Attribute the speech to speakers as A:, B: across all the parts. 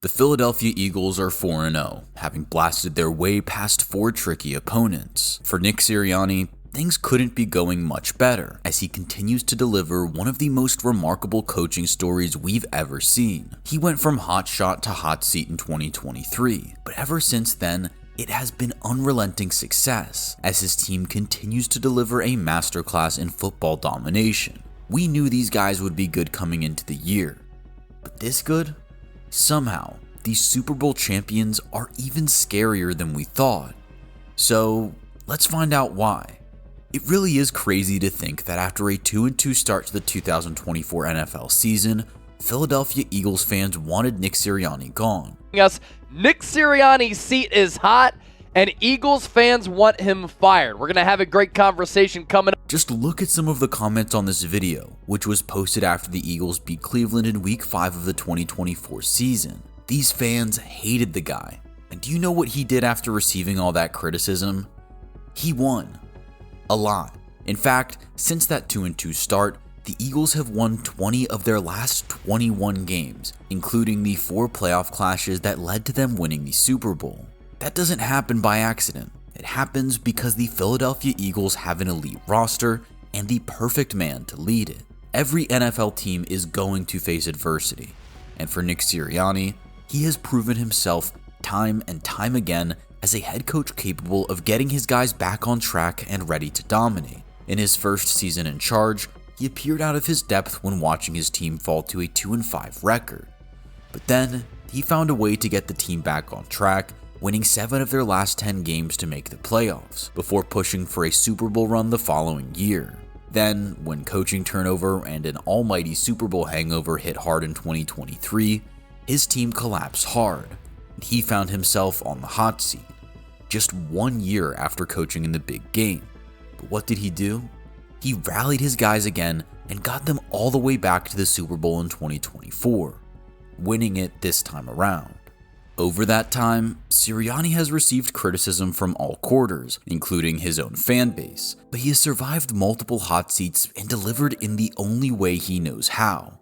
A: The Philadelphia Eagles are 4-0, having blasted their way past 4 tricky opponents. For Nick Sirianni, things couldn't be going much better, as he continues to deliver one of the most remarkable coaching stories we've ever seen. He went from hot shot to hot seat in 2023, but ever since then, it has been unrelenting success, as his team continues to deliver a masterclass in football domination. We knew these guys would be good coming into the year, but this good? Somehow, these Super Bowl champions are even scarier than we thought. So, let's find out why. It really is crazy to think that after a 2-2 start to the 2024 NFL season, Philadelphia Eagles fans wanted Nick Sirianni gone.
B: Yes, Nick Sirianni's seat is hot, and Eagles fans want him fired. We're going to have a great conversation coming up.
A: Just look at some of the comments on this video, which was posted after the Eagles beat Cleveland in Week 5 of the 2024 season. These fans hated the guy, and do you know what he did after receiving all that criticism? He won. A lot. In fact, since that 2-2 start, the Eagles have won 20 of their last 21 games, including the 4 playoff clashes that led to them winning the Super Bowl. That doesn't happen by accident. It happens because the Philadelphia Eagles have an elite roster and the perfect man to lead it. Every NFL team is going to face adversity, and for Nick Sirianni, he has proven himself time and time again as a head coach capable of getting his guys back on track and ready to dominate. In his first season in charge, he appeared out of his depth when watching his team fall to a 2-5 record. But then, he found a way to get the team back on track, winning 7 of their last 10 games to make the playoffs, before pushing for a Super Bowl run the following year. Then, when coaching turnover and an almighty Super Bowl hangover hit hard in 2023, his team collapsed hard, and he found himself on the hot seat, just 1 year after coaching in the big game. But what did he do? He rallied his guys again and got them all the way back to the Super Bowl in 2024, winning it this time around. Over that time, Sirianni has received criticism from all quarters, including his own fan base, but he has survived multiple hot seats and delivered in the only way he knows how: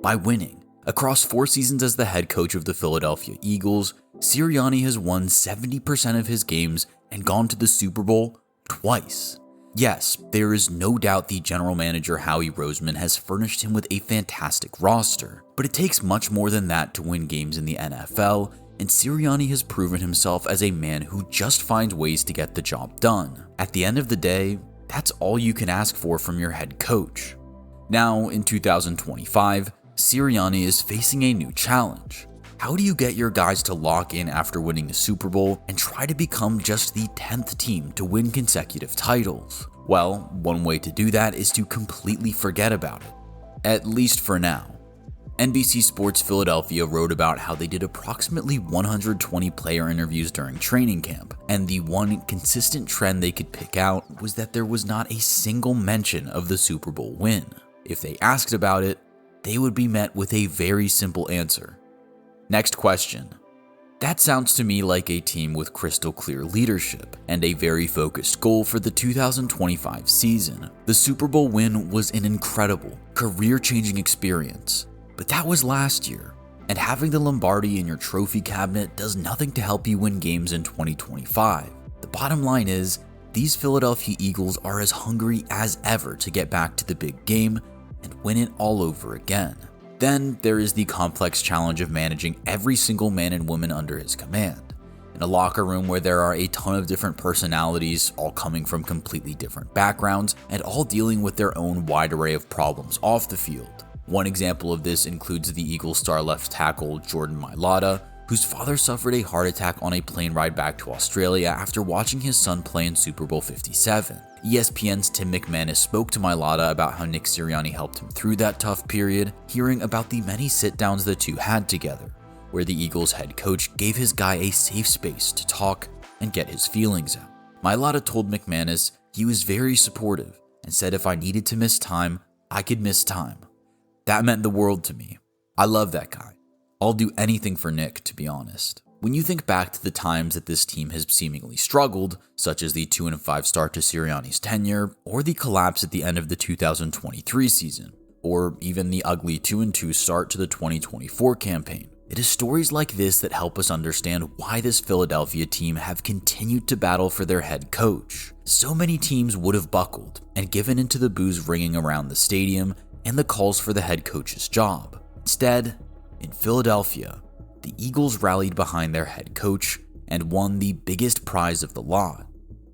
A: by winning. Across 4 seasons as the head coach of the Philadelphia Eagles, Sirianni has won 70% of his games and gone to the Super Bowl twice. Yes, there is no doubt the general manager Howie Roseman has furnished him with a fantastic roster, but it takes much more than that to win games in the NFL, and Sirianni has proven himself as a man who just finds ways to get the job done. At the end of the day, that's all you can ask for from your head coach. Now, in 2025, Sirianni is facing a new challenge. How do you get your guys to lock in after winning the Super Bowl and try to become just the 10th team to win consecutive titles? Well, one way to do that is to completely forget about it. At least for now. NBC Sports Philadelphia wrote about how they did approximately 120 player interviews during training camp, and the one consistent trend they could pick out was that there was not a single mention of the Super Bowl win. If they asked about it, they would be met with a very simple answer. Next question. That sounds to me like a team with crystal clear leadership and a very focused goal for the 2025 season. The Super Bowl win was an incredible, career-changing experience. But that was last year, and having the Lombardi in your trophy cabinet does nothing to help you win games in 2025. The bottom line is, these Philadelphia Eagles are as hungry as ever to get back to the big game and win it all over again. Then there is the complex challenge of managing every single man and woman under his command. In a locker room where there are a ton of different personalities, all coming from completely different backgrounds, and all dealing with their own wide array of problems off the field. One example of this includes the Eagles star left tackle Jordan Mailata, whose father suffered a heart attack on a plane ride back to Australia after watching his son play in Super Bowl 57. ESPN's Tim McManus spoke to Mailata about how Nick Sirianni helped him through that tough period, hearing about the many sit-downs the two had together, where the Eagles head coach gave his guy a safe space to talk and get his feelings out. Mailata told McManus he was very supportive and said if I needed to miss time, I could miss time. That meant the world to me. I love that guy. I'll do anything for Nick, to be honest. When you think back to the times that this team has seemingly struggled, such as the 2-5 start to Sirianni's tenure, or the collapse at the end of the 2023 season, or even the ugly 2-2 start to the 2024 campaign, It is stories like this that help us understand why this Philadelphia team have continued to battle for their head coach. So many teams would have buckled and given into the boos ringing around the stadium and the calls for the head coach's job. Instead, in Philadelphia, the Eagles rallied behind their head coach and won the biggest prize of the lot.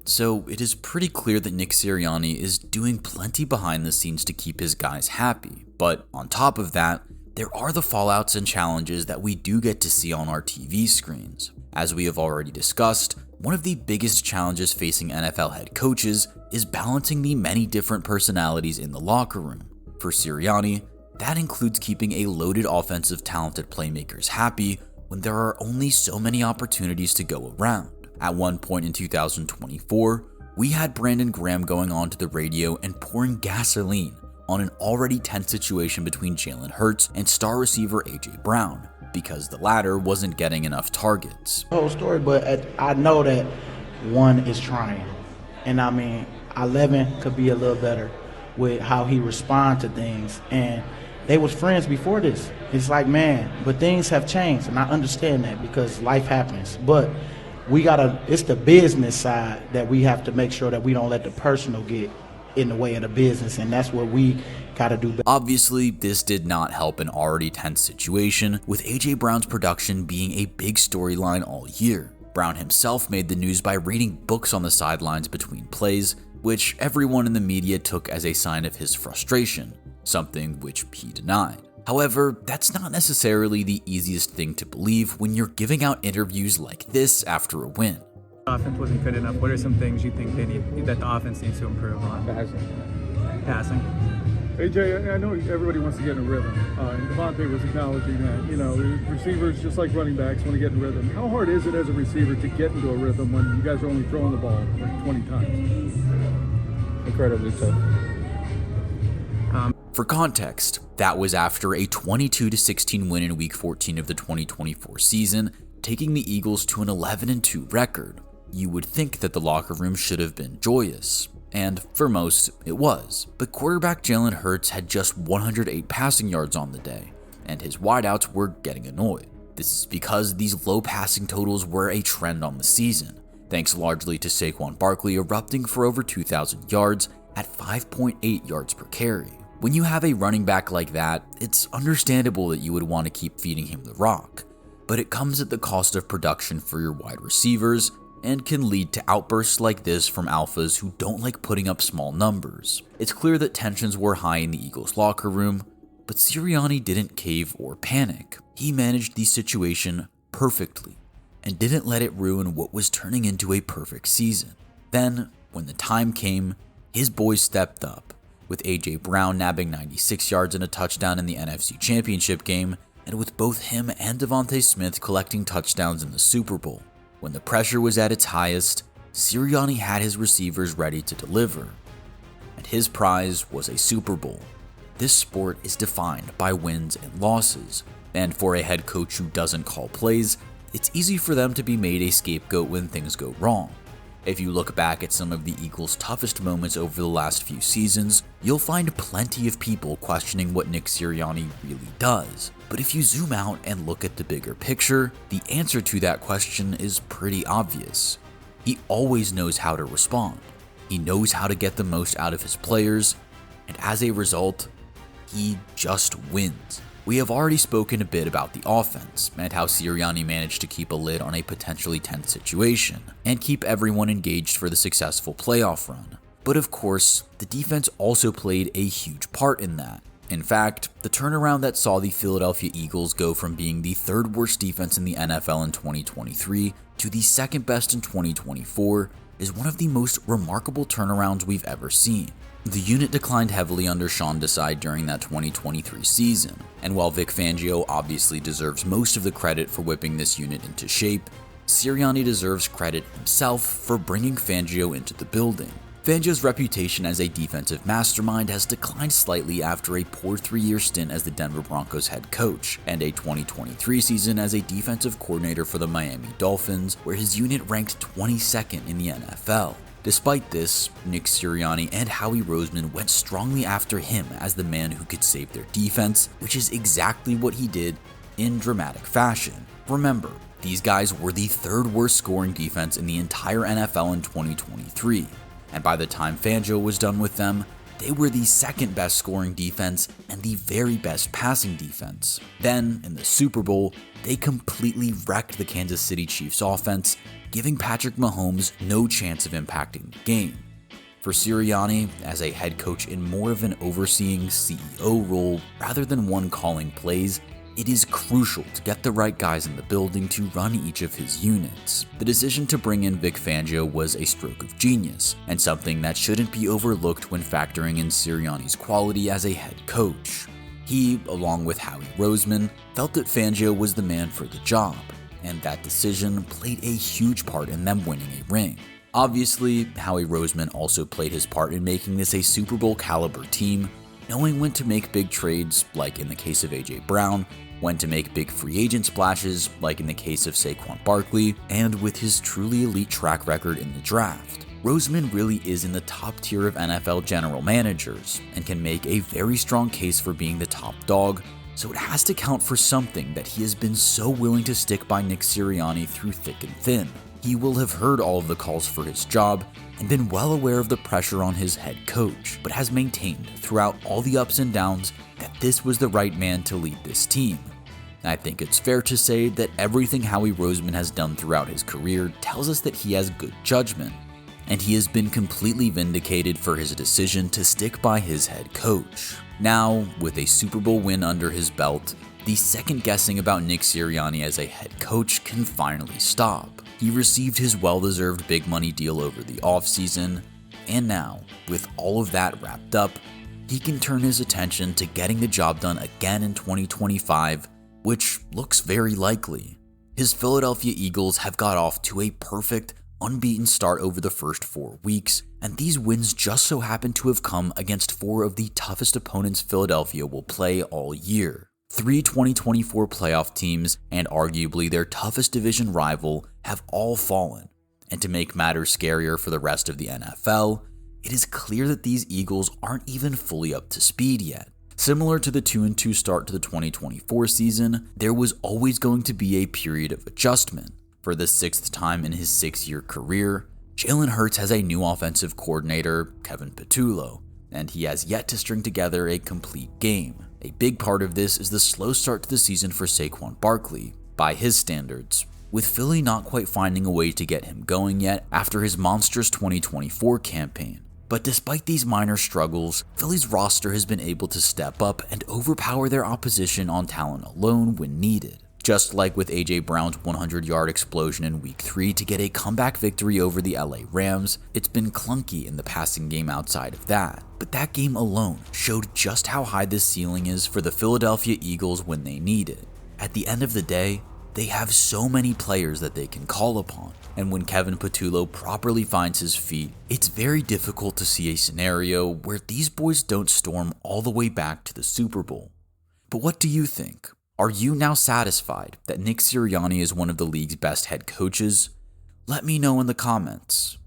A: So it is pretty clear that Nick Sirianni is doing plenty behind the scenes to keep his guys happy. But on top of that, there are the fallouts and challenges that we do get to see on our TV screens. As we have already discussed, one of the biggest challenges facing NFL head coaches is balancing the many different personalities in the locker room. For Sirianni, that includes keeping a loaded offensive talented playmakers happy when there are only so many opportunities to go around. At one point in 2024, we had Brandon Graham going on to the radio and pouring gasoline on an already tense situation between Jalen Hurts and star receiver A.J. Brown, because the latter wasn't getting enough targets.
C: The whole story, but I know that one is trying. And I mean, 11 could be a little better with how he responds to things. And they was friends before this. It's like, man, but things have changed, and I understand that because life happens. But it's the business side that we have to make sure that we don't let the personal get in the way of the business, and that's what we gotta do.
A: Obviously, this did not help an already tense situation, with A.J. Brown's production being a big storyline all year. Brown himself made the news by reading books on the sidelines between plays, which everyone in the media took as a sign of his frustration, something which he denied. However, that's not necessarily the easiest thing to believe when you're giving out interviews like this after a win.
D: The offense wasn't good enough. What are some things you think that the offense needs to improve on? Passing.
E: AJ, I know everybody wants to get in a rhythm. And Devontae was acknowledging that. You know, receivers, just like running backs, want to get in rhythm. How hard is it as a receiver to get into a rhythm when you guys are only throwing the ball like 20 times?
F: Incredibly tough.
A: For context, that was after a 22-16 win in Week 14 of the 2024 season, taking the Eagles to an 11-2 record. You would think that the locker room should have been joyous, and for most, it was. But quarterback Jalen Hurts had just 108 passing yards on the day, and his wideouts were getting annoyed. This is because these low passing totals were a trend on the season, thanks largely to Saquon Barkley erupting for over 2,000 yards at 5.8 yards per carry. When you have a running back like that, it's understandable that you would want to keep feeding him the rock, but it comes at the cost of production for your wide receivers and can lead to outbursts like this from alphas who don't like putting up small numbers. It's clear that tensions were high in the Eagles locker room, but Sirianni didn't cave or panic. He managed the situation perfectly and didn't let it ruin what was turning into a perfect season. Then, when the time came, his boys stepped up, with A.J. Brown nabbing 96 yards and a touchdown in the NFC Championship game, and with both him and Devontae Smith collecting touchdowns in the Super Bowl. When the pressure was at its highest, Sirianni had his receivers ready to deliver, and his prize was a Super Bowl. This sport is defined by wins and losses, and for a head coach who doesn't call plays, it's easy for them to be made a scapegoat when things go wrong. If you look back at some of the Eagles' toughest moments over the last few seasons, you'll find plenty of people questioning what Nick Sirianni really does. But if you zoom out and look at the bigger picture, the answer to that question is pretty obvious. He always knows how to respond. He knows how to get the most out of his players, and as a result, he just wins. We have already spoken a bit about the offense and how Sirianni managed to keep a lid on a potentially tense situation and keep everyone engaged for the successful playoff run. But of course, the defense also played a huge part in that. In fact, the turnaround that saw the Philadelphia Eagles go from being the third worst defense in the NFL in 2023 to the second best in 2024 is one of the most remarkable turnarounds we've ever seen. The unit declined heavily under Sean Desai during that 2023 season, and while Vic Fangio obviously deserves most of the credit for whipping this unit into shape, Sirianni deserves credit himself for bringing Fangio into the building. Fangio's reputation as a defensive mastermind has declined slightly after a poor 3-year stint as the Denver Broncos head coach, and a 2023 season as a defensive coordinator for the Miami Dolphins, where his unit ranked 22nd in the NFL. Despite this, Nick Sirianni and Howie Roseman went strongly after him as the man who could save their defense, which is exactly what he did in dramatic fashion. Remember, these guys were the third worst scoring defense in the entire NFL in 2023, and by the time Fangio was done with them, they were the second best scoring defense and the very best passing defense. Then, in the Super Bowl, they completely wrecked the Kansas City Chiefs offense, giving Patrick Mahomes no chance of impacting the game. For Sirianni, as a head coach in more of an overseeing CEO role rather than one calling plays, it is crucial to get the right guys in the building to run each of his units. The decision to bring in Vic Fangio was a stroke of genius, and something that shouldn't be overlooked when factoring in Sirianni's quality as a head coach. He, along with Howie Roseman, felt that Fangio was the man for the job, and that decision played a huge part in them winning a ring. Obviously, Howie Roseman also played his part in making this a Super Bowl caliber team, knowing when to make big trades, like in the case of AJ Brown, when to make big free agent splashes, like in the case of Saquon Barkley, and with his truly elite track record in the draft. Roseman really is in the top tier of NFL general managers, and can make a very strong case for being the top dog, so it has to count for something that he has been so willing to stick by Nick Sirianni through thick and thin. He will have heard all of the calls for his job, and been well aware of the pressure on his head coach, but has maintained throughout all the ups and downs that this was the right man to lead this team. I think it's fair to say that everything Howie Roseman has done throughout his career tells us that he has good judgment, and he has been completely vindicated for his decision to stick by his head coach. Now, with a Super Bowl win under his belt, the second guessing about Nick Sirianni as a head coach can finally stop. He received his well-deserved big money deal over the offseason, and now, with all of that wrapped up, he can turn his attention to getting the job done again in 2025, which looks very likely. His Philadelphia Eagles have got off to a perfect, unbeaten start over the first 4 weeks, and these wins just so happen to have come against 4 of the toughest opponents Philadelphia will play all year. 3 2024 playoff teams and arguably their toughest division rival have all fallen, and to make matters scarier for the rest of the NFL, it is clear that these Eagles aren't even fully up to speed yet. Similar to the 2-2 start to the 2024 season, there was always going to be a period of adjustment. For the 6th time in his 6-year career, Jalen Hurts has a new offensive coordinator, Kevin Patullo, and he has yet to string together a complete game. A big part of this is the slow start to the season for Saquon Barkley, by his standards, with Philly not quite finding a way to get him going yet after his monstrous 2024 campaign. But despite these minor struggles, Philly's roster has been able to step up and overpower their opposition on talent alone when needed. Just like with AJ Brown's 100-yard explosion in Week 3 to get a comeback victory over the LA Rams, it's been clunky in the passing game outside of that. But that game alone showed just how high the ceiling is for the Philadelphia Eagles when they need it. At the end of the day, they have so many players that they can call upon, and when Kevin Patullo properly finds his feet, it's very difficult to see a scenario where these boys don't storm all the way back to the Super Bowl. But what do you think? Are you now satisfied that Nick Sirianni is one of the league's best head coaches? Let me know in the comments.